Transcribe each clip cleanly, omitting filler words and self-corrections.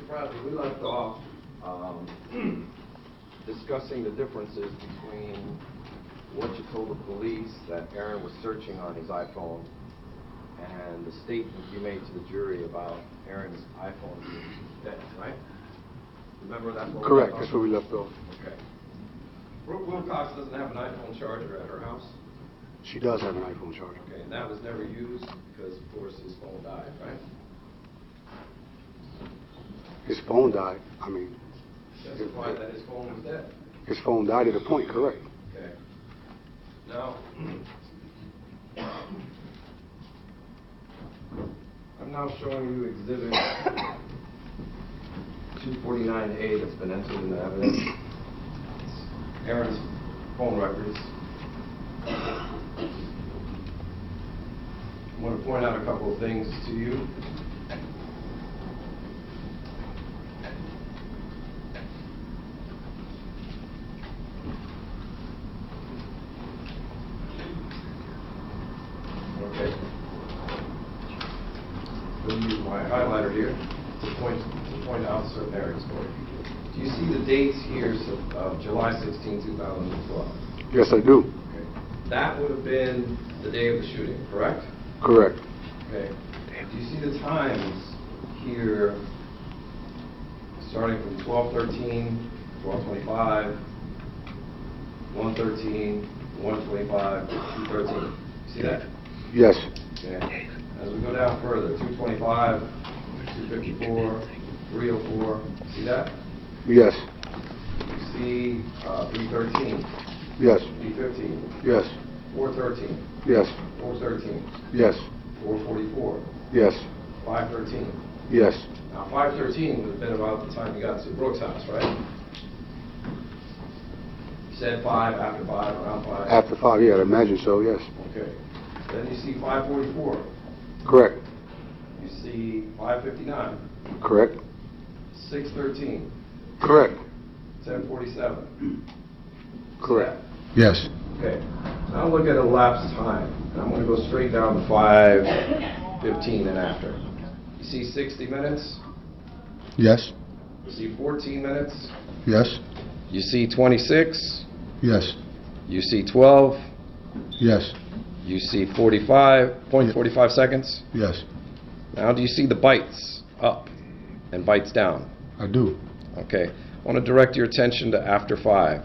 Bradley, we left off discussing the differences between what you told the police that Aaron was searching on his iPhone and the statement you made to the jury about Aaron's iPhone being dead, right? Remember that's what Correct, that's where we left off. Okay. Brooke Wilcox doesn't have an iPhone charger at her house? She does have an iPhone charger. Okay, and that was never used because, of course, his phone died, right? His phone died. I mean, Testified that his phone was dead. his phone died at a point, correct? Okay. Now, I'm now showing you exhibit 249A that's been entered in the evidence. It's Aaron's phone records. I want to point out a couple of things to you. Okay. We'll use my highlighter here to point out certain areas for you. Do you see the dates here of July 16, 2012? Yes, I do. Okay. That would have been the day of the shooting, correct? Correct. Okay. Do you see the times here starting from 12:13, 12:25, 1:13, 1:25, 2:13? See that? Yes. Okay. As we go down further, 2:25, 2:54, 3:04. See that? Yes. You see 3:13, Yes. 3:15, Yes. 4:13, Yes. 4:13, Yes. 4:44, Yes. 5:13. Yes. Now 5:13 would have been about the time you got to Brooke's house, right? You said 5, after 5, around 5. After 5, yeah, I imagine so, yes. Okay. Then you see 5:44. Correct. You see 5:59, Correct. 6:13, Correct. 10:47. Correct. Yes. Okay. Now look at elapsed time. And I'm going to go straight down to 5:15 and after. You see 60 minutes? Yes. You see 14 minutes? Yes. You see 26? Yes. You see 12? Yes. You see 45 seconds? Yes. Now do you see the bytes up and bytes down? I do. Okay. I want to direct your attention to after 5.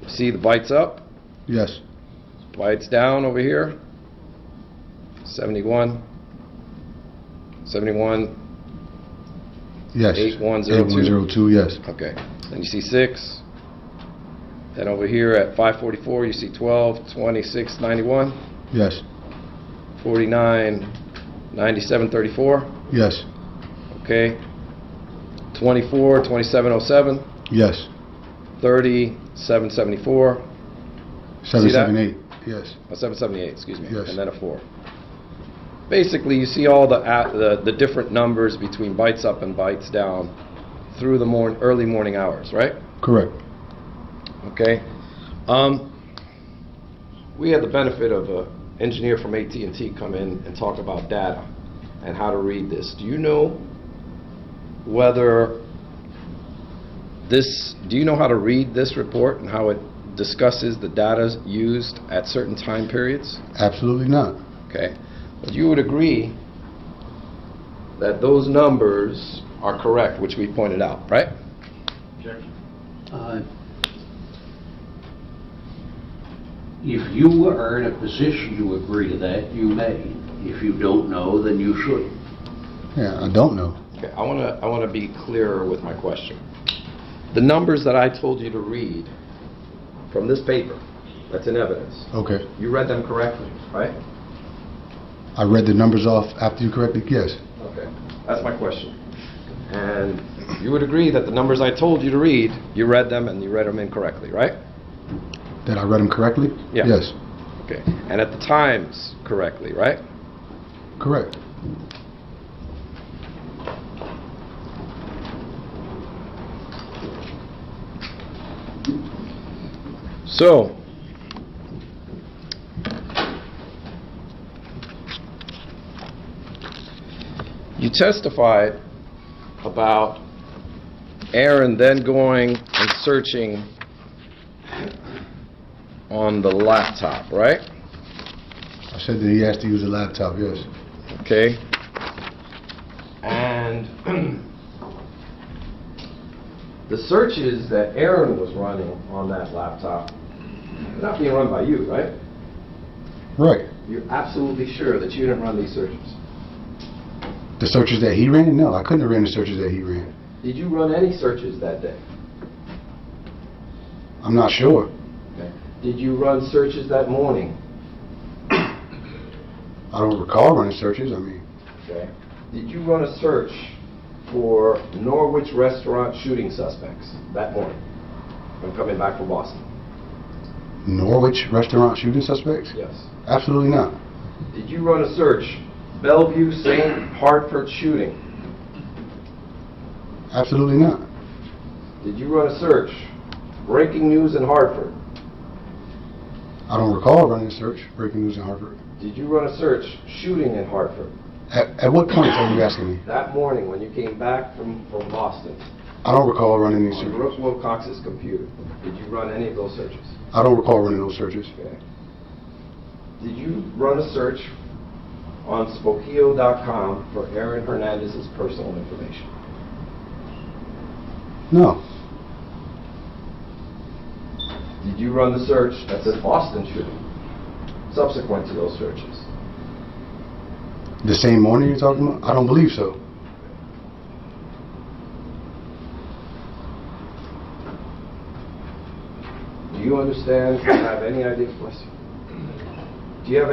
You see the bytes up? Yes. Bytes down over here? 71. 71. Yes. 8102. 8102, yes. Okay. Then you see 6. Then over here at 5:44, you see 12, 26, 91. Yes. 49, 97, 34. Yes. Okay. 24, 2707. Yes. 30, 774. 778. Yes. 778, excuse me. Yes. And then a 4. Basically, you see all the different numbers between bytes up and bytes down through the early morning hours, right? Correct. Okay. We had the benefit of an engineer from AT&T come in and talk about data and how to read this. Do you know how to read this report and how it discusses the data used at certain time periods? Absolutely not. Okay. But you would agree that those numbers are correct, which we pointed out, right? If you are in a position to agree to that, you may. If you don't know, then you shouldn't. Yeah, I don't know. Okay, I want to be clearer with my question. The numbers that I told you to read from this paper, that's in evidence. Okay. You read them correctly, right? I read the numbers off after you corrected, yes. Okay, that's my question. And you would agree that the numbers I told you to read, you read them and you read them incorrectly, right? That I read them correctly? Yeah. Yes. Okay, and at the times correctly, right? Correct. So, you testified about Aaron then going and searching on the laptop, right? I said that he asked to use a laptop, yes. Okay. And the searches that Aaron was running on that laptop, they're not being run by you, right? Right. You're absolutely sure that you didn't run these searches? The searches that he ran? No, I couldn't have ran the searches that he ran. Did you run any searches that day? I'm not sure. Okay. Did you run searches that morning? I don't recall running searches, I mean. Okay. Did you run a search for Norwich restaurant shooting suspects that morning when coming back from Boston? Norwich restaurant shooting suspects? Yes. Absolutely not. Did you run a search, Bellevue St. Hartford shooting? Absolutely not. Did you run a search, breaking news in Hartford? I don't recall running a search, breaking news in Hartford. Did you run a search, shooting in Hartford? At what point are you asking me? That morning when you came back from Boston, I don't recall running these on searches. Brooke Wilcox's computer, did you run any of those searches? I don't recall running those searches. Okay. Did you run a search on Spokeo.com for Aaron Hernandez's personal information? No. Did you run the search that said Boston shooting subsequent to those searches? The same morning you're talking about? I don't believe so. Do you understand, do you have any idea, bless you? Do you have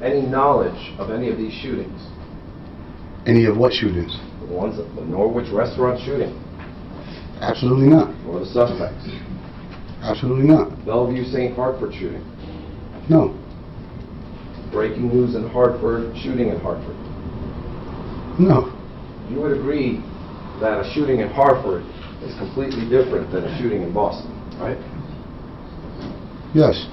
any knowledge of any of these shootings? Any of what shootings? The ones, the Norwich restaurant shooting, Absolutely not. or the suspects? Absolutely not. Bellevue St. Hartford shooting, No. breaking news in Hartford, shooting in Hartford. No. You would agree that a shooting in Hartford is completely different than a shooting in Boston, right? Yes.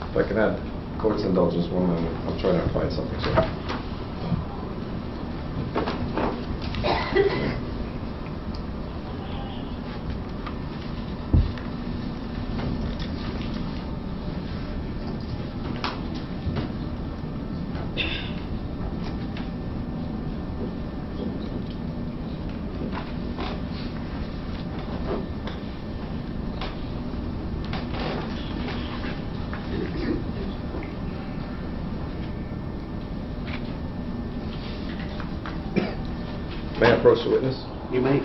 If I can have court's indulgence one moment, I'm trying to find something, sir. May I approach the witness? You may.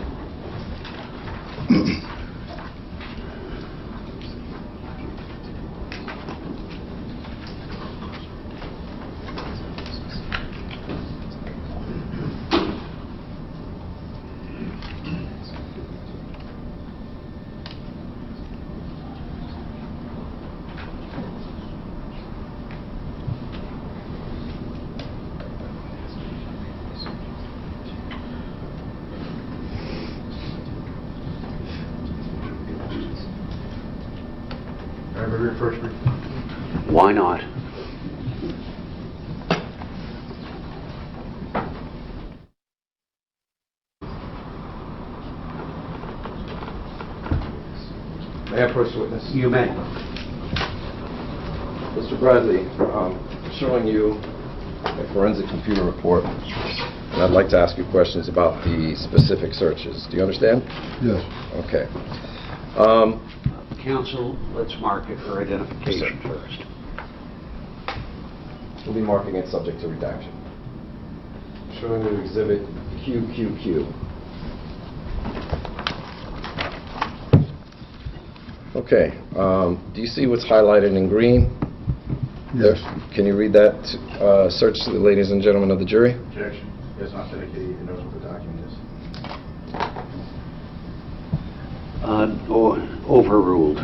Why not? May I approach the witness? You may. Mr. Bradley, I'm showing you a forensic computer report, and I'd like to ask you questions about the specific searches. Do you understand? Yes. Okay. Counsel, let's mark it for identification first. We'll be marking it subject to redaction. Showing you exhibit QQQ. Okay. Do you see what's highlighted in green? Yes. Can you read that search to the ladies and gentlemen of the jury? Objection. He has not indicated he knows what the document is. Overruled.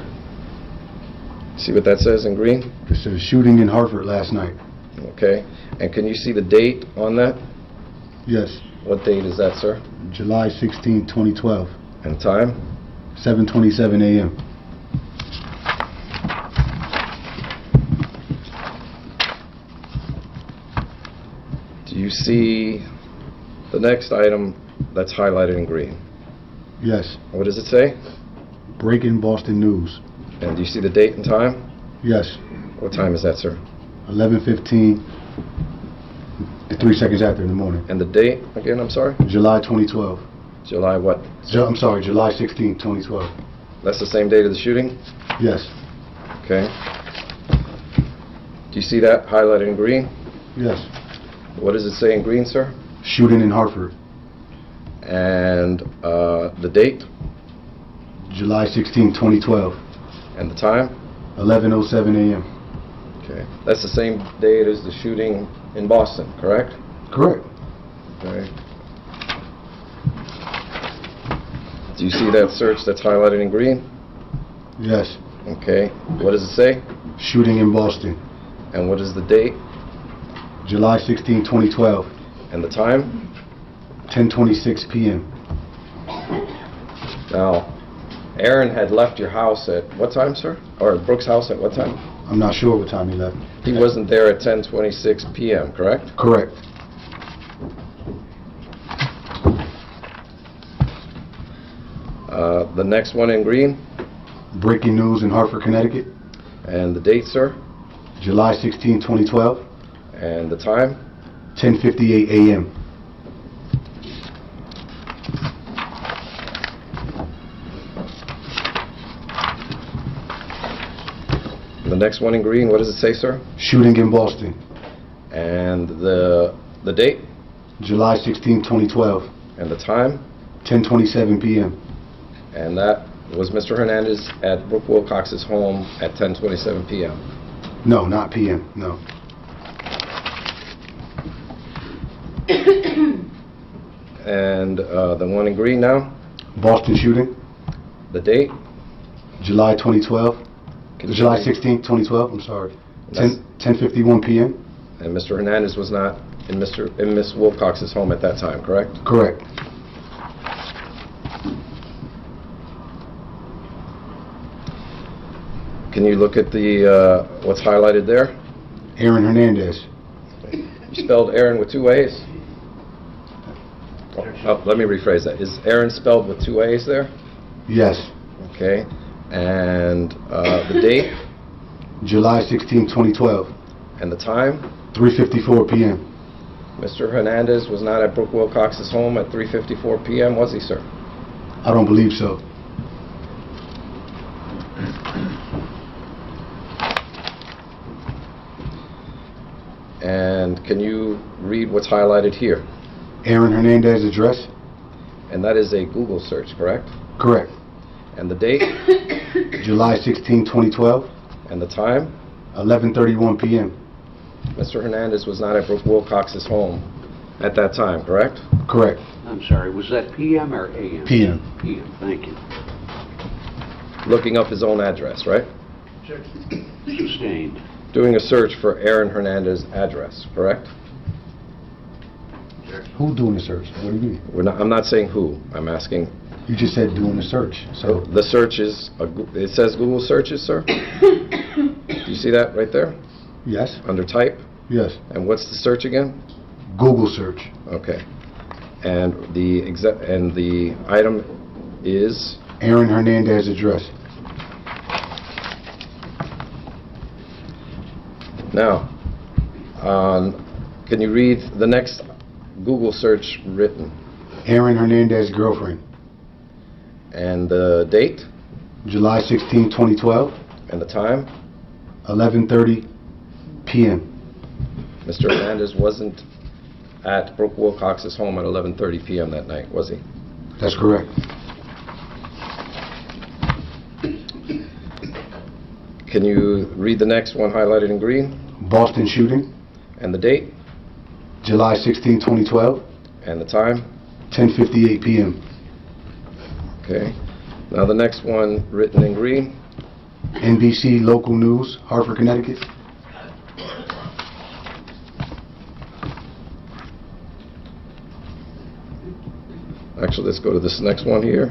See what that says in green? It says shooting in Hartford last night. Okay. And can you see the date on that? Yes. What date is that, sir? July 16, 2012, And time? 7:27 a.m. Do you see the next item that's highlighted in green? Yes. What does it say? Breaking Boston news. And do you see the date and time? Yes. What time is that, sir? 11:15 and 3 seconds after in the morning. And the date again, I'm sorry? July 2012. July what? I'm sorry, July 16, 2012. That's the same date of the shooting? Yes. Okay. Do you see that highlighted in green? Yes. What does it say in green, sir? Shooting in Hartford. And the date July 16, 2012. and the time? 11:07 a.m. Okay. That's the same date as the shooting in Boston, correct? Correct. Okay. Do you see that search that's highlighted in green? Yes. Okay. What does it say? Shooting in Boston. And what is the date July 16, 2012. and the time? 10:26 p.m. Now, Aaron had left your house at what time, sir? Or Brooks' house at what time? I'm not sure what time he left. He wasn't there at 10:26 p.m., correct? Correct. The next one in green, Breaking news in Hartford, Connecticut. and the date, sir, July 16, 2012. and the time, 10:58 a.m. the next one in green, what does it say, sir? Shooting in Boston. And the date, July 16, 2012. and the time, 10:27 p.m. and that was Mr. Hernandez at Brooke Wilcox's home at 10:27 p.m. No, not p.m. No. And the one in green now, Boston shooting. the date, July 2012. Can you July read? 16, 2012. I'm sorry. That's- 10:51 p.m. and Mr. Hernandez was not in Miss Wilcox's home at that time, correct? Correct. Can you look at the what's highlighted there? Aaron Hernandez. You spelled Aaron with two A's? Oh, let me rephrase that. Is Aaron spelled with two A's there? Yes. Okay. And the date July 16, 2012. and the time? 3:54 p.m. Mr. Hernandez was not at Brooke Wilcox's home at 3:54 p.m., was he, sir? I don't believe so. And can you read what's highlighted here? Aaron Hernandez address? And that is a Google search, correct? Correct. And the date July 16, 2012. and the time? 11:31 p.m. Mr. Hernandez was not at Brooke Wilcox's home at that time, correct? Correct. I'm sorry, was that PM or AM? PM. PM, thank you. Looking up his own address, right? Objection. Sustained. Doing a search for Aaron Hernandez's address, correct? Objection. Who's doing the search? What do you mean? I'm not saying who. I'm asking. You just said doing the search. So So the search is, it says Google searches, sir? Do you see that right there? yes, Under type? yes. And what's the search again? Google search. Okay. And the item is? Aaron Hernandez address. Now, can you read the next Google search written? Aaron Hernandez girlfriend. And the date? July 16, 2012. And the time? 11:30 p.m. Mr. Hernandez wasn't at Brooke Wilcox's home at 11:30 p.m. that night, was he? That's correct. Can you read the next one highlighted in green? Boston shooting, And the date? July 16, 2012, And the time? 10:58 p.m. Okay. Now the next one, written in green. NBC Local News, Hartford, Connecticut. Actually, let's go to this next one here.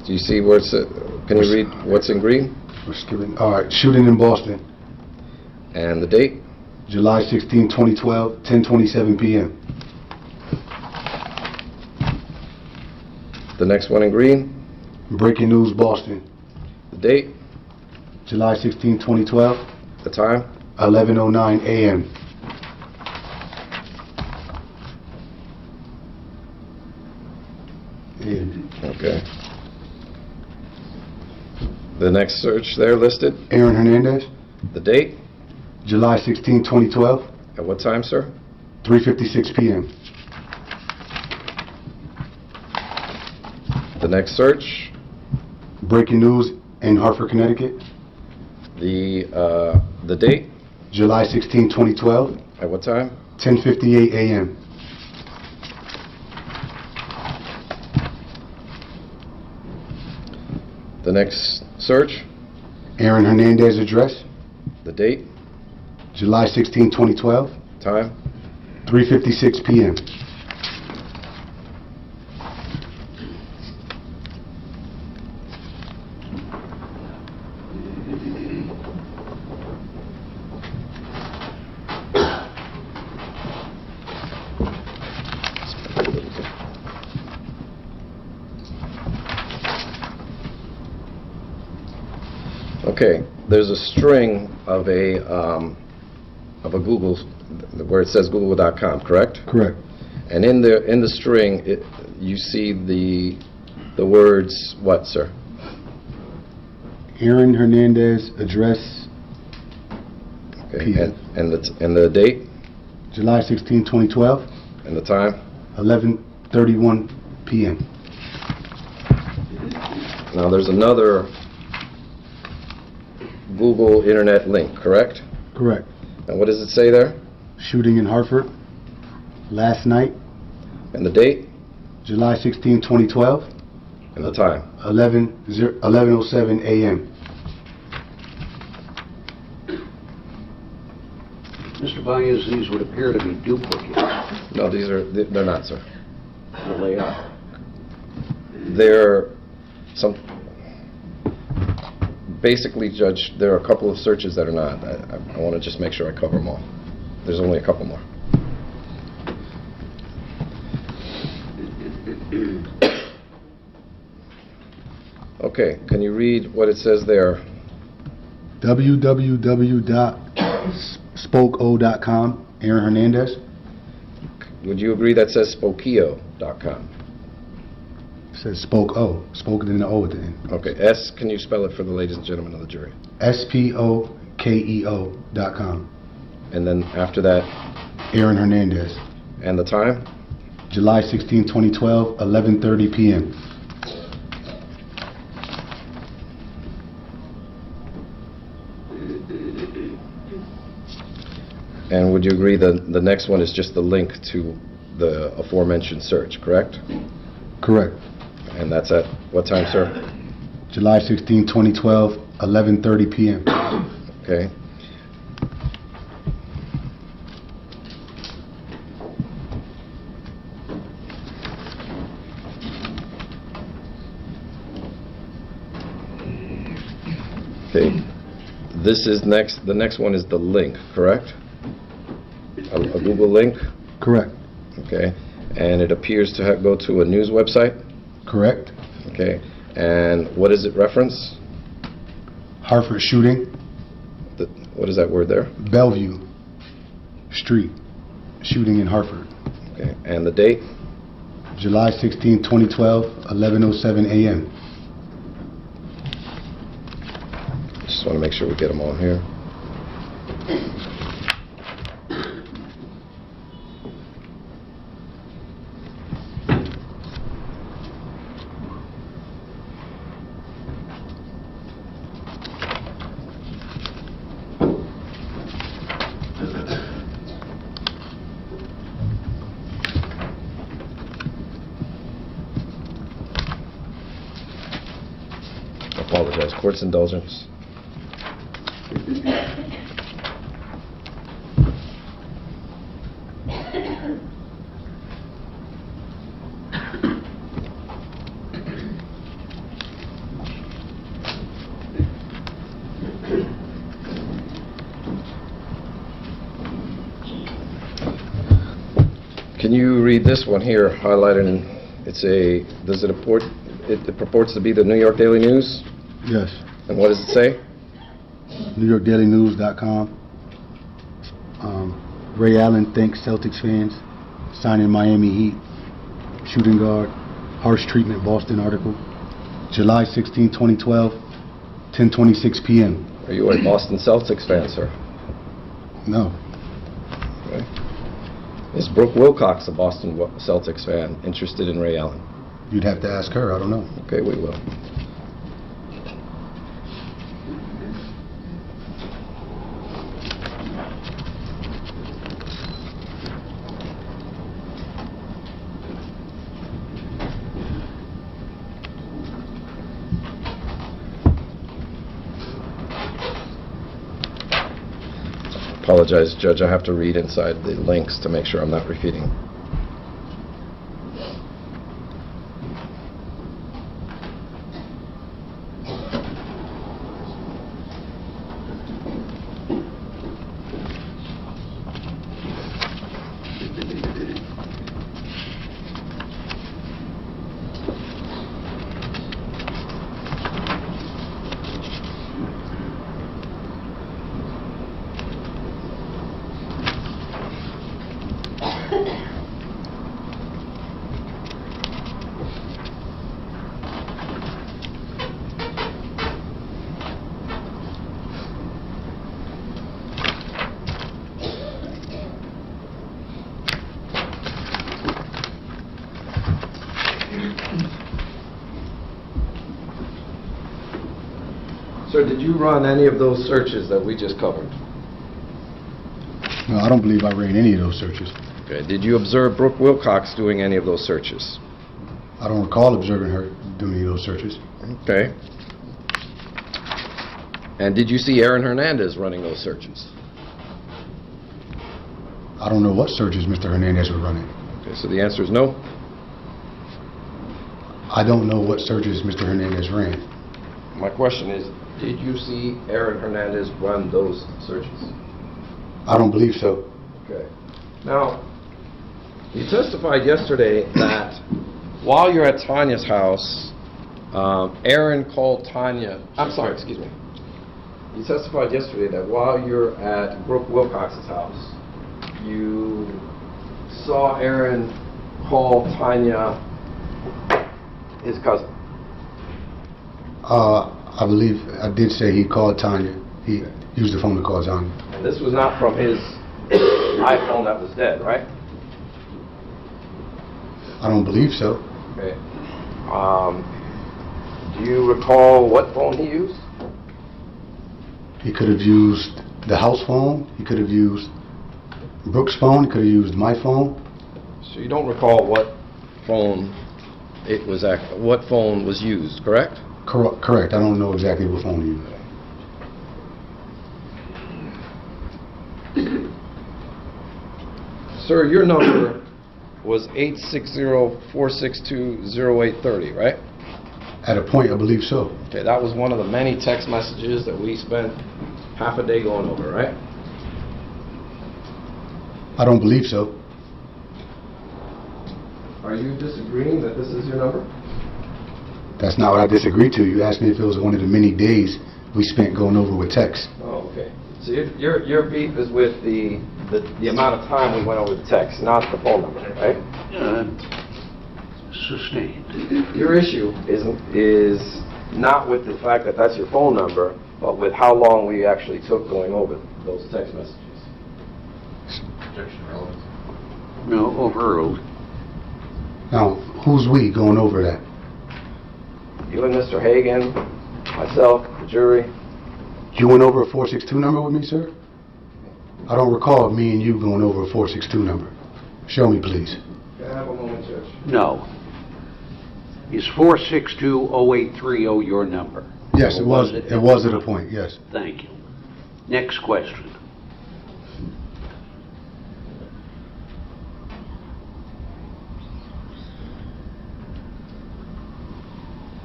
Do you see where it's, can you read what's in green? We're skipping. All right, shooting in Boston, And the date? July 16, 2012, 10:27 p.m. The next one in green? Breaking news, Boston, The date? July 16, 2012, The time? 11:09 a.m. Okay. The next search there listed? Aaron Hernandez, The date? July 16, 2012, At what time, sir? 3:56 p.m. The next search? Breaking news in Hartford, Connecticut, The date? July 16, 2012, At what time? 10:58 a.m. The next search? Aaron Hernandez address, The date? July 16, 2012, Time? 3:56 p.m. Okay, there's a string of a Google, where it says google.com, correct? Correct. And in the string, you see the words, what, sir? Aaron Hernandez address, Okay, PM. and the date, July 16, 2012, and the time? 11:31 p.m. Now, there's another Google Internet link, correct? Correct. And what does it say there? Shooting in Hartford last night, And the date, July 16, 2012, and the time? 11:07 a.m. Mr. Baez, these would appear to be duplicates. No, they're not, sir. Well, they are. They're some, basically, Judge, there are a couple of searches that are not. I want to just make sure I cover them all. There's only a couple more. Okay, can you read what it says there? www.spokeo.com, Aaron Hernandez. Would you agree that says spokeo.com? It says Spokeo, spoken in the O at the end. Okay, S, can you spell it for the ladies and gentlemen of the jury? spokeo.com, And then after that, Aaron Hernandez. and the time? July 16, 2012, 11:30 p.m. And would you agree that the next one is just the link to the aforementioned search, correct? Correct. And that's at what time, sir? July 16, 2012, 11:30 p.m. Okay. Okay. This is next, the next one is the link, correct? A Google link, Correct. okay? And it appears to go to a news website, Correct. okay? And what does it reference? Hartford shooting, What is that word there? Bellevue Street, shooting in Hartford. Okay, and the date? July 16, 2012, 11:07 a.m. Just want to make sure we get them all here. Apologize. Court's indulgence. Can you read this one here, highlighted in, does it purport, it purports to be the New York Daily News? Yes. And what does it say? NewYorkDailyNews.com. Ray Allen thanks Celtics fans. Signing Miami Heat. Shooting guard. Harsh treatment Boston article. July 16, 2012. 10:26 p.m. Are you a Boston Celtics fan, sir? No. Okay. Is Brooke Wilcox, a Boston Celtics fan, interested in Ray Allen? You'd have to ask her. I don't know. Okay, we will. Apologize, Judge. I have to read inside the links to make sure I'm not repeating. Sir, did you run any of those searches that we just covered? No, I don't believe I ran any of those searches. Okay. Did you observe Brooke Wilcox doing any of those searches? I don't recall observing her doing any of those searches. Okay. And did you see Aaron Hernandez running those searches? I don't know what searches Mr. Hernandez was running. Okay, so the answer is no? I don't know what searches Mr. Hernandez ran. My question is, did you see Aaron Hernandez run those searches? I don't believe so. Okay. Now, you testified yesterday that while you're at Tanya's house, Aaron called Tanya. I'm sorry, excuse me. You testified yesterday that while you're at Brooke Wilcox's house, you saw Aaron call Tanya his cousin. I believe I did say he called Tanya. He used the phone to call Tanya. And this was not from his iPhone that was dead, right? I don't believe so. Okay. Do you recall what phone he used? He could have used the house phone. He could have used Brooke's phone. He could have used my phone. So you don't recall what phone it was what phone was used, correct? Correct. I don't know exactly what phone he used. Sir, your number was 860-462-0830, right? At a point, I believe so. Okay, that was one of the many text messages that we spent half a day going over, right? I don't believe so. Are you disagreeing that this is your number? That's not what I disagreed to. You asked me if it was one of the many days we spent going over with text. Oh, okay. So your beef is with the amount of time we went over the text, not the phone number, right? Sustained. Your issue is not with the fact that that's your phone number, but with how long we actually took going over those text messages. Objection relevant. No, overruled. Now, who's we going over that? You and Mr. Hagan, myself, the jury. You went over a 462 number with me, sir? I don't recall me and you going over a 462 number. Show me, please. Can I have a moment, Judge? No. Is 462-0830 your number? Yes, it Or was. It was at a point, yes. Thank you. Next question.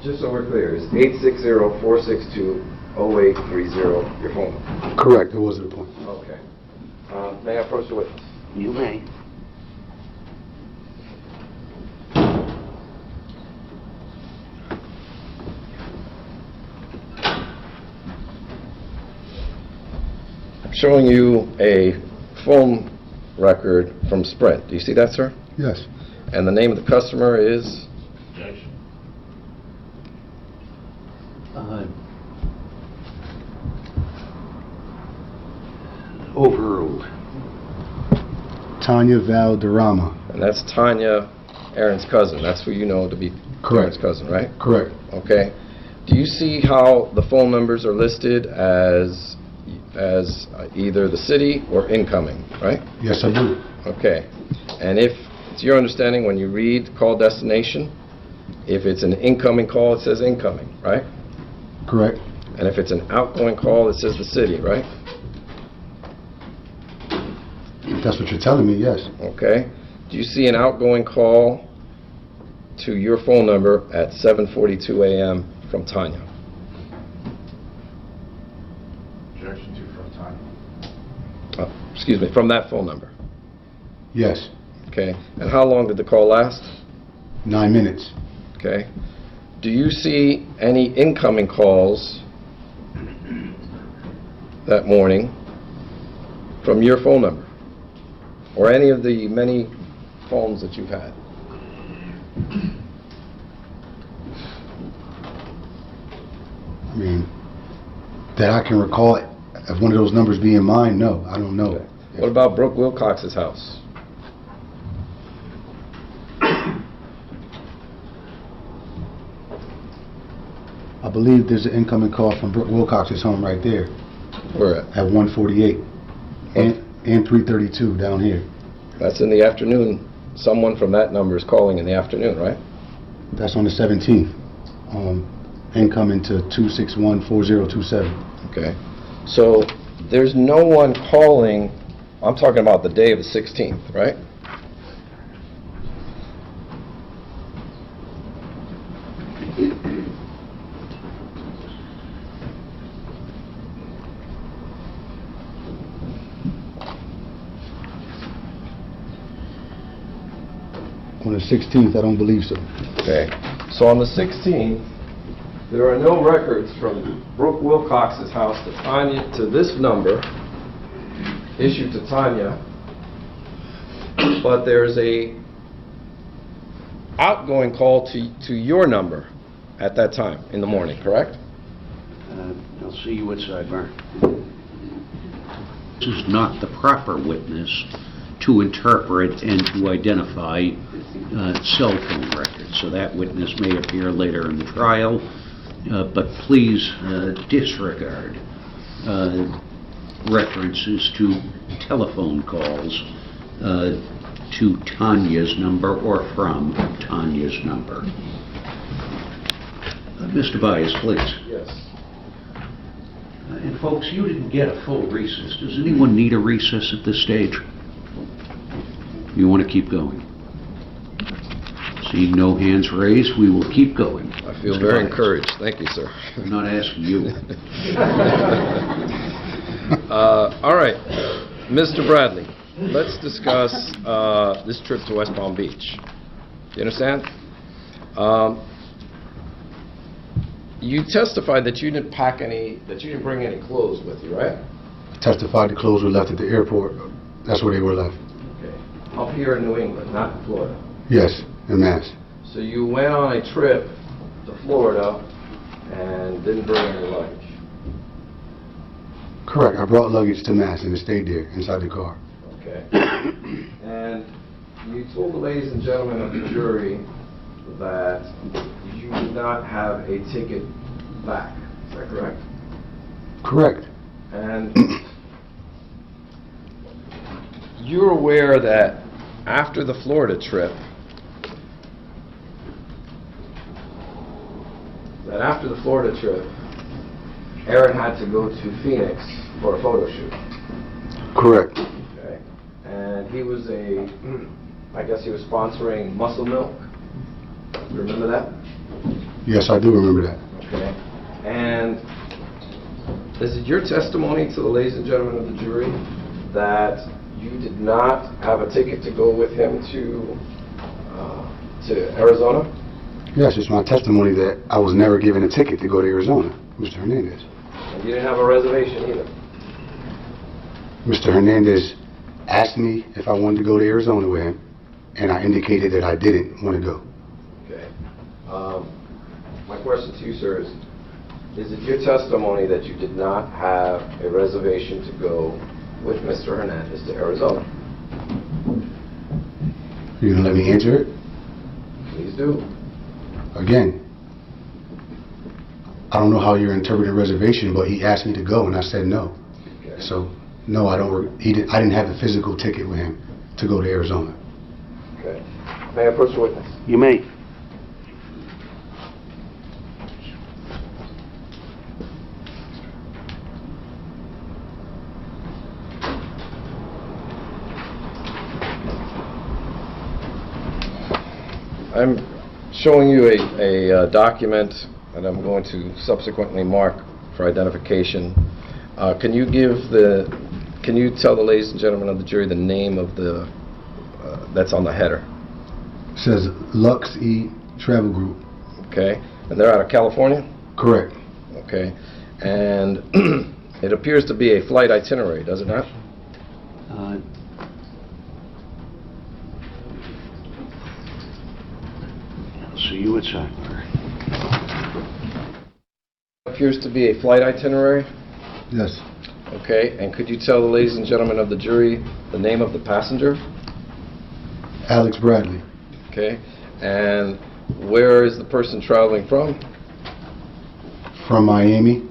Just so we're clear, it's 860-462-0830, your phone number? Correct, it was at a point. Okay. May I approach the witness? You may. I'm showing you a phone record from Sprint. Do you see that, sir? Yes. And the name of the customer is? Objection. Overruled. Tanya Valderrama. And that's Tanya, Aaron's cousin. That's who you know to be Aaron's Correct. cousin, right? Correct. Okay. Do you see how the phone numbers are listed as either the city or incoming, right? Yes, I do. Okay. And if it's your understanding, when you read call destination, if it's an incoming call, it says incoming, right? Correct. And if it's an outgoing call, it says the city, right? If that's what you're telling me, yes. Okay. Do you see an outgoing call to your phone number at 7:42 a.m. from Tanya? Objection to from time. Excuse me, from that phone number. Yes. Okay. And how long did the call last? 9 minutes. Okay. Do you see any incoming calls that morning from your phone number? Or any of the many phones that you've had? I mean, that I can recall of one of those numbers being mine, no, I don't know. Okay. What about Brooke Wilcox's house? I believe there's an incoming call from Brooke Wilcox's home right there Where at? at 148 and 332 down here. That's in the afternoon. Someone from that number is calling in the afternoon, right? That's on the 17th. Incoming to 261-4027. Okay. So there's no one calling, I'm talking about the day of the 16th, right? On the 16th, I don't believe so. Okay. So on the 16th, there are no records from Brooke Wilcox's house to Tanya, to this number, issued to Tanya, but there's a outgoing call to your number at that time in the morning, correct? I'll see you at sidebar. This is not the proper witness to interpret and to identify cell phone records. So that witness may appear later in the trial, but please disregard references to telephone calls to Tanya's number or from Tanya's number. Mr. Bias, please. Yes. And folks, you didn't get a full recess. Does anyone need a recess at this stage? You want to keep going? Seeing no hands raised, we will keep going. I feel Mr. very Bias. encouraged. Thank you, sir. I'm not asking you. All right. Mr. Bradley, let's discuss this trip to West Palm Beach. You understand? You testified that you didn't bring any clothes with you, right? Testified the clothes were left at the airport. That's where they were left. Okay. Up here in New England, not in Florida. Yes, in Mass. So you went on a trip to Florida and didn't bring any luggage. Correct. I brought luggage to Mass and it stayed there inside the car. Okay. And you told the ladies and gentlemen of the jury that you did not have a ticket back. Is that correct? Correct. And you're aware that after the Florida trip, Aaron had to go to Phoenix for a photo shoot. Correct. Okay. And he was I guess he was sponsoring Muscle Milk. You remember that? Yes, I do remember that. Okay. And is it your testimony to the ladies and gentlemen of the jury that you did not have a ticket to go with him to Arizona? Yes, it's my testimony that I was never given a ticket to go to Arizona, Mr. Hernandez. And you didn't have a reservation either? Mr. Hernandez asked me if I wanted to go to Arizona with him, and I indicated that I didn't want to go. Okay. My question to you, sir, is it your testimony that you did not have a reservation to go with Mr. Hernandez to Arizona? You gonna let me answer it? Please do. Again, I don't know how you're interpreting reservation, but he asked me to go, and I said no. Okay. So, no, I don't. I didn't have a physical ticket with him to go to Arizona. Okay. May I approach the witness? You may. I'm showing you a document that I'm going to subsequently mark for identification. Can you tell the ladies and gentlemen of the jury the name of the that's on the header? It says Lux E Travel Group. Okay, and they're out of California? Correct. Okay, and it appears to be a flight itinerary, does it not? I'll see you at sidebar. Appears to be a flight itinerary. Yes. Okay, and could you tell the ladies and gentlemen of the jury the name of the passenger? Alex Bradley. Okay, and where is the person traveling from? From Miami.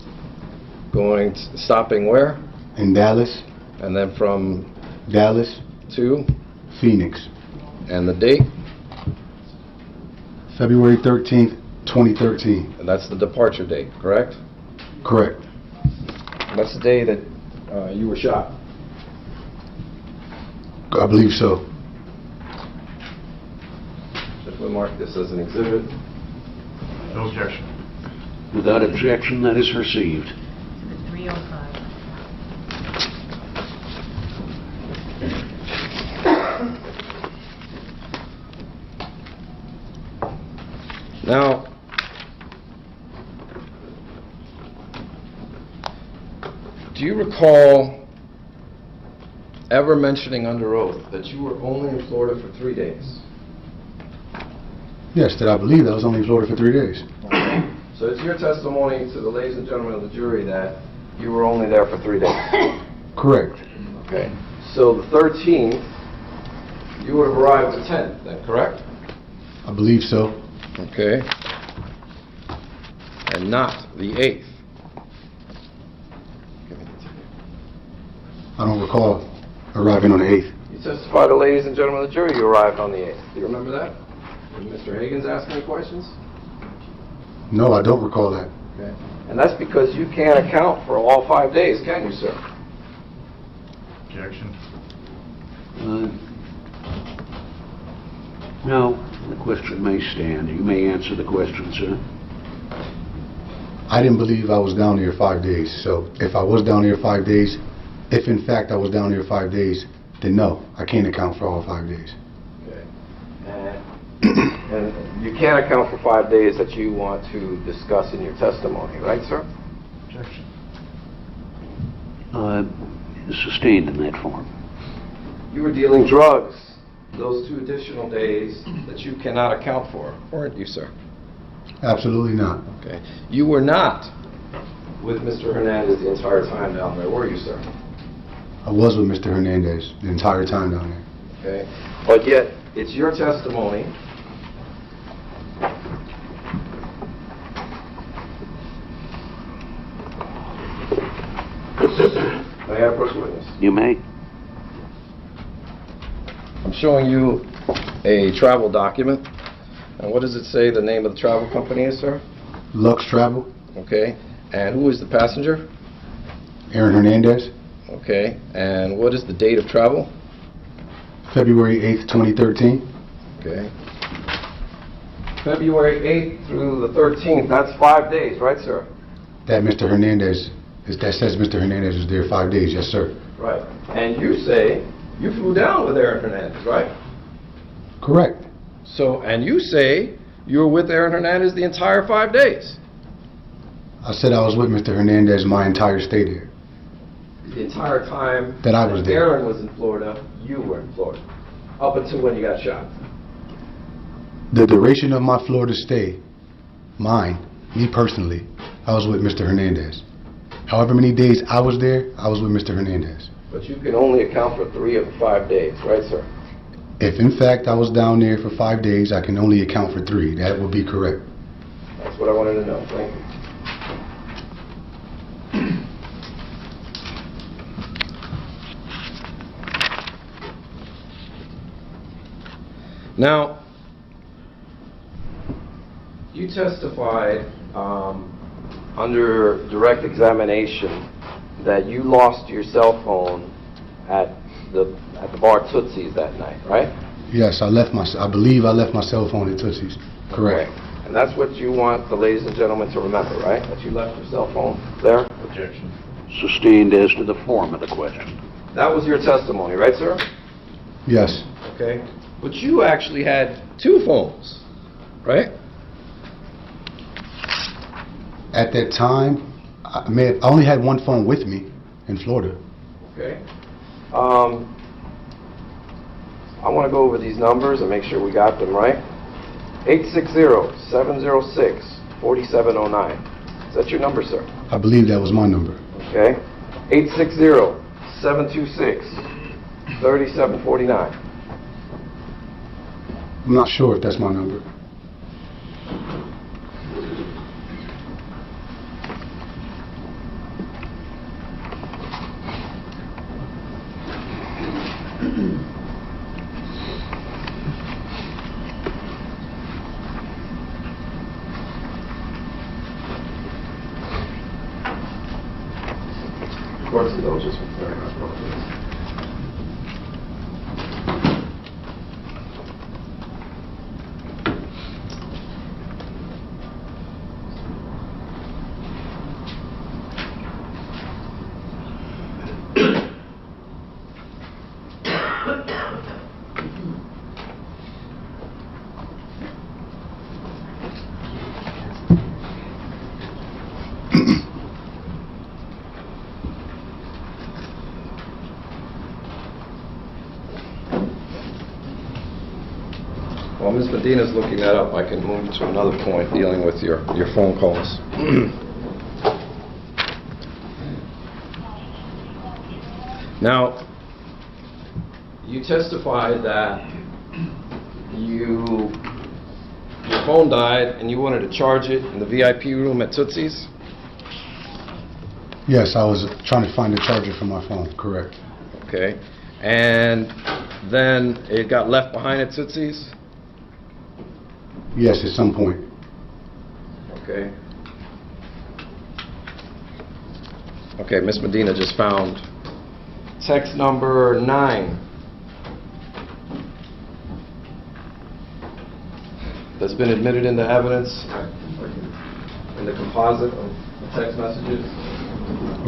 Stopping where? In Dallas. And then from Dallas. to? Phoenix. And the date? February 13th, 2013. And that's the departure date, correct? Correct. And that's the day that you were shot. I believe so. If we mark this as an exhibit. No objection. Without objection, that is received. Exhibit 305. Now, do you recall ever mentioning under oath that you were only in Florida for 3 days? Yes, that I believe I was only in Florida for 3 days. So it's your testimony to the ladies and gentlemen of the jury that you were only there for 3 days? Correct. Okay. So the 13th, you would have arrived the 10th then, correct? I believe so. Okay. And not the 8th. I don't recall arriving on the 8th. You testified to ladies and gentlemen of the jury you arrived on the 8th. Do you remember that? Did Mr. Higgins ask any questions? No, I don't recall that. Okay. And that's because you can't account for all 5 days, can you, sir? Objection. No, the question may stand. You may answer the question, sir. I didn't believe I was down there 5 days. So if I was down there 5 days, if in fact I was down there 5 days, then no, I can't account for all 5 days. Okay. And you can't account for 5 days that you want to discuss in your testimony, right, sir? Objection. Sustained in that form. You were dealing drugs those 2 additional days that you cannot account for, weren't you, sir? Absolutely not. Okay. You were not with Mr. Hernandez the entire time down there, were you, sir? I was with Mr. Hernandez the entire time down there. Okay. But yet, it's your testimony May I approach the witness? You may. I'm showing you a travel document. And what does it say the name of the travel company is, sir? Lux Travel. Okay. And who is the passenger? Aaron Hernandez, Okay. And what is the date of travel? February 8th, 2013. Okay. February 8th through the 13th, that's 5 days, right, sir? That says Mr. Hernandez was there 5 days, yes, sir. Right. And you say you flew down with Aaron Hernandez, right? Correct. So, and you say you were with Aaron Hernandez the entire 5 days? I said I was with Mr. Hernandez my entire stay there. The entire time That I was there. Aaron was in Florida, you were in Florida, up until when you got shot. The duration of my Florida stay, me personally, I was with Mr. Hernandez. However many days I was there, I was with Mr. Hernandez. But you can only account for 3 of the 5 days, right, sir? If in fact I was down there for 5 days, I can only account for 3. That would be correct. That's what I wanted to know. Thank you. Now, you testified under direct examination that you lost your cell phone at the bar Tootsie's that night, right? Yes, I believe I left my cell phone at Tootsie's. Correct. Okay. And that's what you want the ladies and gentlemen to remember, right? That you left your cell phone there? Objection. Sustained as to the form of the question. That was your testimony, right, sir? Yes. Okay. But you actually had 2 phones, right? At that time, I only had 1 phone with me in Florida. Okay. I want to go over these numbers and make sure we got them right. 860-706-4709. Is that your number, sir? I believe that was my number. Okay. 860-726-3749. I'm not sure if that's my number. Court's indulgence with very much appropriate. While Ms. Medina's looking that up, I can move to another point dealing with your phone calls. Now, you testified that your phone died and you wanted to charge it in the VIP room at Tootsie's? Yes, I was trying to find the charger for my phone. Correct. Okay. And then it got left behind at Tootsie's? Yes, at some point. Okay. Okay, Miss Medina just found text number 9 that's been admitted into evidence in the composite of the text messages.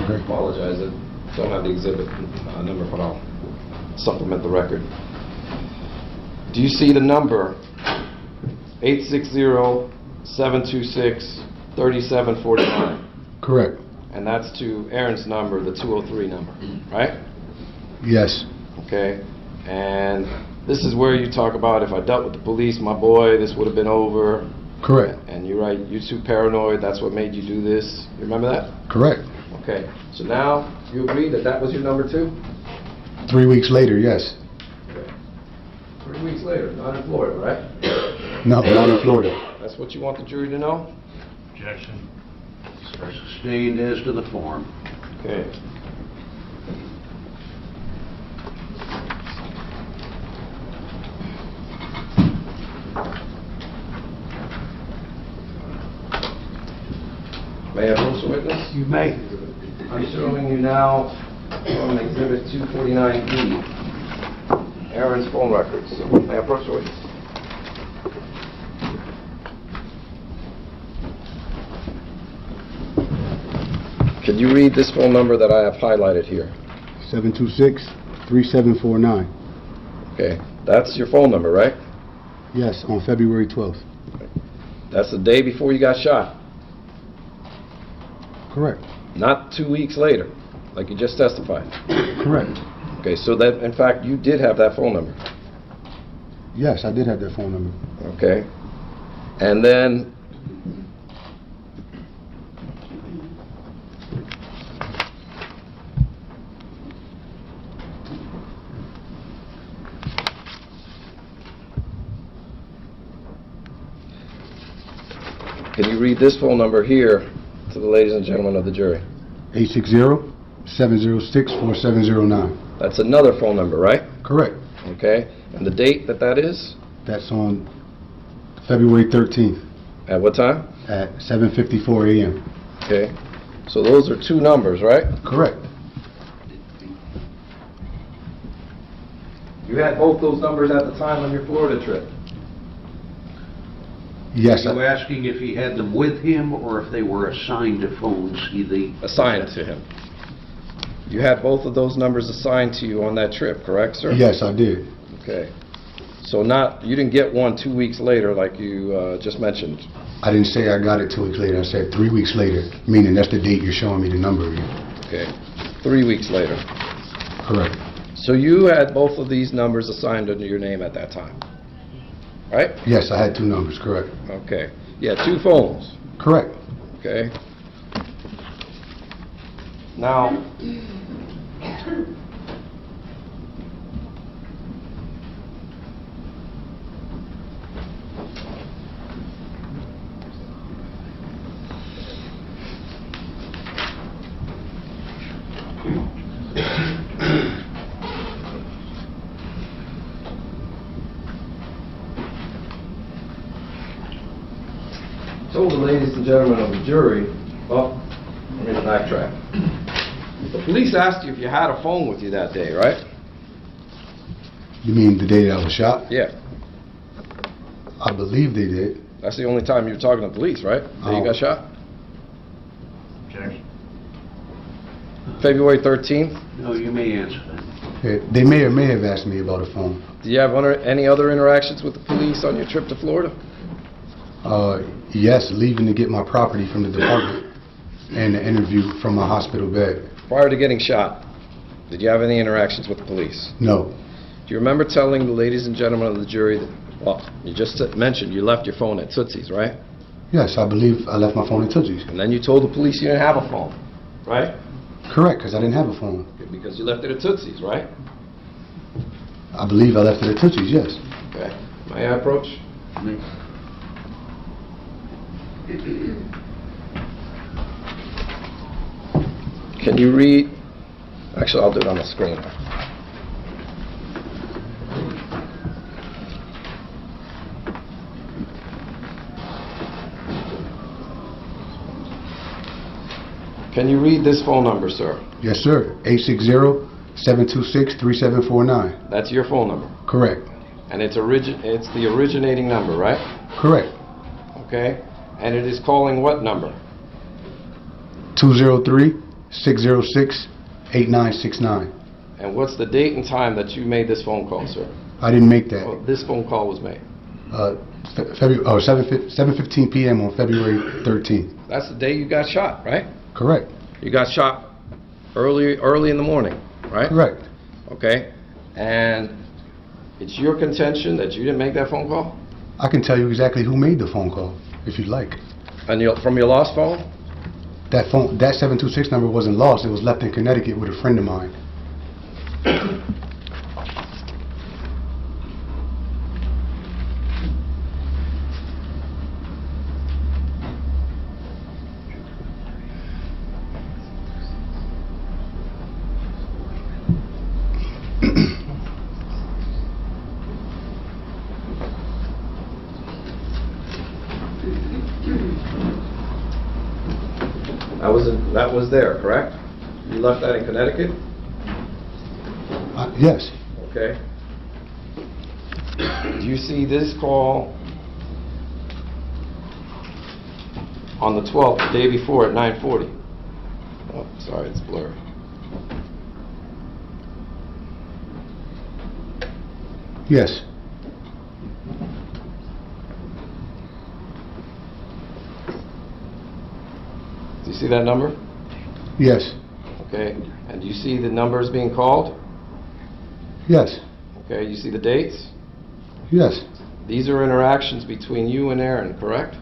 Okay. Apologize, I don't have the exhibit number, but I'll supplement the record. Do you see the number 860-726-3749? Correct. And that's to Aaron's number, the 203 number, right? Yes. Okay. And this is where you talk about, if I dealt with the police, my boy, this would have been over. Correct. And you're right, you're too paranoid, that's what made you do this. You remember that? Correct. Okay. So now, you agree that that was your number 2? 3 weeks later, yes. Okay. 3 weeks later, not in Florida, right? No, not in Florida. That's what you want the jury to know? Objection. Sustained as to the form. Okay. May I approach the witness? You may. I'm showing you now on Exhibit 249E, Aaron's phone records. May I approach the witness? Can you read this phone number that I have highlighted here? 726-3749. Okay, that's your phone number, right? Yes, on February 12th. That's the day before you got shot, Correct. not 2 weeks later, like you just testified. Correct. Okay, so that, in fact, you did have that phone number, Yes, I did have that phone number. okay? And then, can you read this phone number here to the ladies and gentlemen of the jury? 860-706-4709. That's another phone number, right? Correct. Okay, and the date that is? That's on February 13th At what time? at 7:54 a.m. Okay, so those are two numbers, right? Correct. You had both those numbers at the time on your Florida trip? Yes, Are you asking if he had them with him or if they were assigned to phones he Assigned to him. You had both of those numbers assigned to you on that trip, correct, sir? yes, I did. Okay. So you didn't get one 2 weeks later like you just mentioned. I didn't say I got it 2 weeks later. I said 3 weeks later, meaning that's the date you're showing me the number. Okay. 3 weeks later. Correct. So you had both of these numbers assigned under your name at that time, right? Yes, I had two numbers. Correct. Okay. You had two phones, Correct. okay? Now, told the ladies and gentlemen of the jury, well, let me backtrack. The police asked you if you had a phone with you that day, right? You mean the day that I was shot? Yeah. I believe they did. That's the only time you were talking to police, right? That you got shot? Objection. February 13th? No, you may answer that. They may or may have asked me about a phone. Do you have any other interactions with the police on your trip to Florida? Yes, leaving to get my property from the department and the interview from my hospital bed. Prior to getting shot, did you have any interactions with the police? No. Do you remember telling the ladies and gentlemen of the jury that, well, you just mentioned you left your phone at Tootsie's, right? Yes, I believe I left my phone at Tootsie's. And then you told the police you didn't have a phone, right? Correct, because I didn't have a phone. Because you left it at Tootsie's, right? I believe I left it at Tootsie's, yes. Okay. May I approach? Can you read? Actually, I'll do it on the screen. Can you read this phone number, sir? Yes, sir. 860-726-3749. That's your phone number. Correct. And it's the originating number, right? Correct. Okay. And it is calling what number? 203-606-8969. And what's the date and time that you made this phone call, sir? I didn't make that. Well, this phone call was made. 7:15 p.m. on February 13th. That's the day you got shot, right? Correct. You got shot early in the morning, right? Correct. Okay. And it's your contention that you didn't make that phone call? I can tell you exactly who made the phone call, if you'd like. And from your lost phone? That 726 number wasn't lost. It was left in Connecticut with a friend of mine. That was there, correct? You left that in Connecticut? Yes, Okay. Do you see this call on the 12th, the day before at 9:40? Oh, sorry, it's blurry. yes, Do you see that number? yes, Okay. And do you see the numbers being called? yes, Okay. You see the dates? yes. These are interactions between you and Aaron, correct?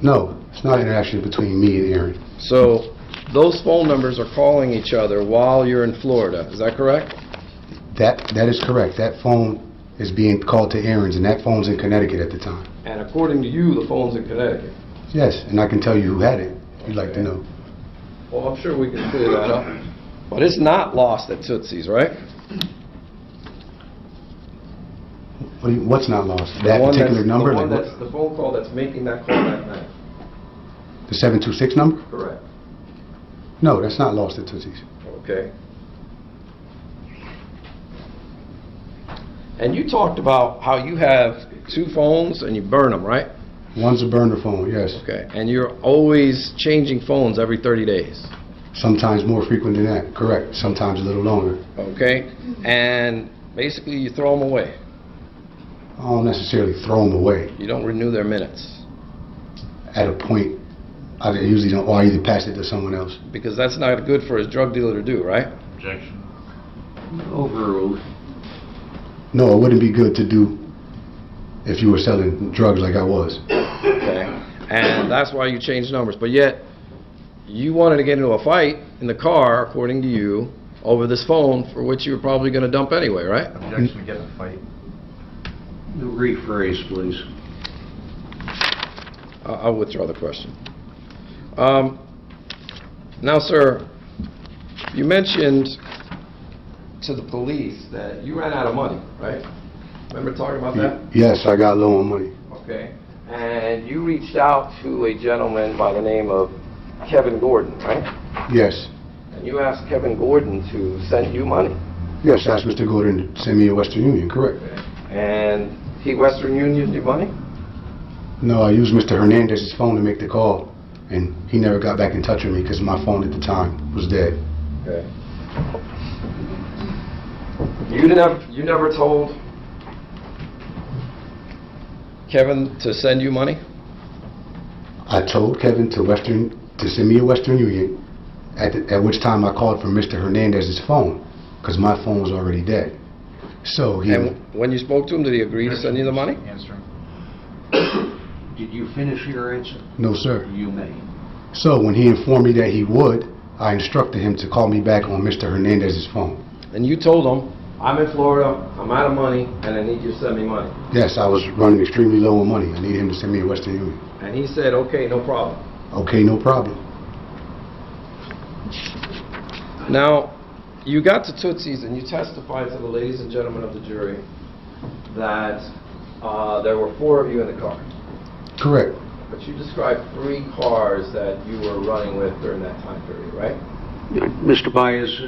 No, it's not interaction between me and Aaron. So those phone numbers are calling each other while you're in Florida. Is that correct? That is correct. That phone is being called to Aaron's, and that phone's in Connecticut at the time. And according to you, the phone's in Connecticut. Yes, and I can tell you who had it, if you'd like to know. Well, I'm sure we can clear that up. But it's not lost at Tootsie's, right? What's not lost? That particular number? The one Like that's, the phone call that's making that call that night. the 726 number? Correct. No, that's not lost at Tootsie's. Okay. And you talked about how you have two phones and you burn them, right? One's a burner phone, yes. Okay. And you're always changing phones every 30 days. Sometimes more frequent than that, correct. Sometimes a little longer. Okay. And basically you throw them away. I don't necessarily throw them away. You don't renew their minutes. At a point, I usually don't, or I either pass it to someone else. Because that's not good for a drug dealer to do, right? Objection. Overruled. No, it wouldn't be good to do if you were selling drugs like I was. Okay. And that's why you changed numbers. But yet, you wanted to get into a fight in the car, according to you, over this phone for which you were probably going to dump anyway, right? Objection to get in a fight. Rephrase, please. I'll withdraw the question. Now, sir, you mentioned to the police that you ran out of money, right? Remember talking about that? Yes, I got low on money. Okay. And you reached out to a gentleman by the name of Kevin Gordon, right? Yes. And you asked Kevin Gordon to send you money. Yes, I asked Mr. Gordon to send me a Western Union, correct. And he Western Union you money? No, I used Mr. Hernandez's phone to make the call, and he never got back in touch with me because my phone at the time was dead. Okay. You never told Kevin to send you money? I told Kevin to send me a Western Union, at which time I called from Mr. Hernandez's phone because my phone was already dead. So he... And when you spoke to him, did he agree to send you the money? Answering. Did you finish your answer? No, sir. You may. So when he informed me that he would, I instructed him to call me back on Mr. Hernandez's phone. And you told him, I'm in Florida, I'm out of money, and I need you to send me money. Yes, I was running extremely low on money. I needed him to send me a Western Union. And he said, okay, no problem. Okay, no problem. Now, you got to Tootsie's and you testified to the ladies and gentlemen of the jury that there were 4 of you in the car. Correct. But you described 3 cars that you were running with during that time period, right? Mr. Baez,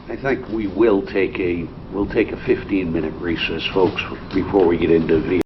I think we will take a 15-minute recess, folks, before we get into the